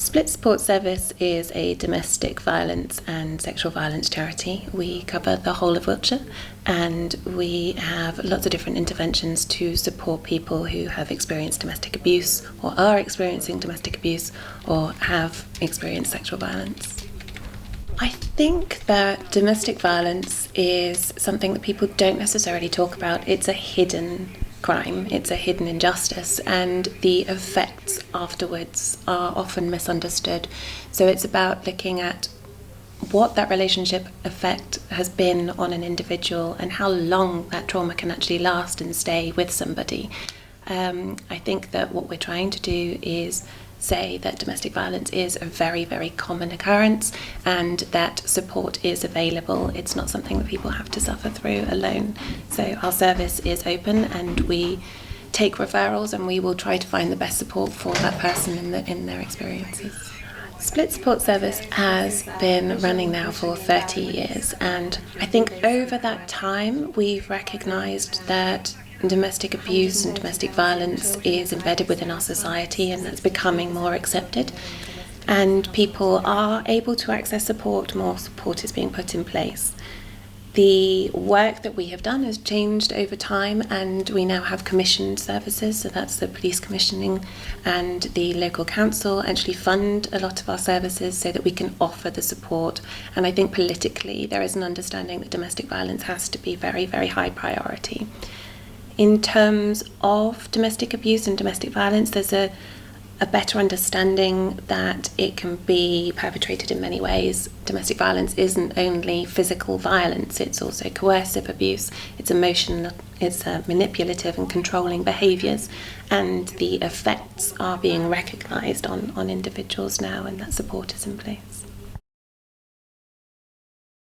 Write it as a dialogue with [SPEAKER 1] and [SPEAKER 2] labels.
[SPEAKER 1] Splitz Support Service is a domestic violence and sexual violence charity. We cover the whole of Wiltshire, and we have lots of different interventions to support people who have experienced domestic abuse or are experiencing domestic abuse or have experienced sexual violence. I think that domestic violence is something that people don't necessarily talk about. It's a hidden crime, it's a hidden injustice, and the effects afterwards are often misunderstood. So it's about looking at what that relationship effect has been on an individual and how long that trauma can actually last and stay with somebody. I think that what we're trying to do is say that domestic violence is a very, very common occurrence and that support is available. It's not something that people have to suffer through alone. So our service is open and we take referrals and we will try to find the best support for that person in their experiences. Splitz Support Service has been running now for 30 years, and I think over that time we've recognised that domestic abuse and domestic violence is embedded within our society, and that's becoming more accepted. And people are able to access support, more support is being put in place. The work that we have done has changed over time, and we now have commissioned services, so that's the police commissioning, and the local council actually fund a lot of our services so that we can offer the support. And I think politically there is an understanding that domestic violence has to be very, very high priority. In terms of domestic abuse and domestic violence, there's a better understanding that it can be perpetrated in many ways. Domestic violence isn't only physical violence, it's also coercive abuse, it's emotional, it's manipulative and controlling behaviours, and the effects are being recognised on individuals now, and that support is in place.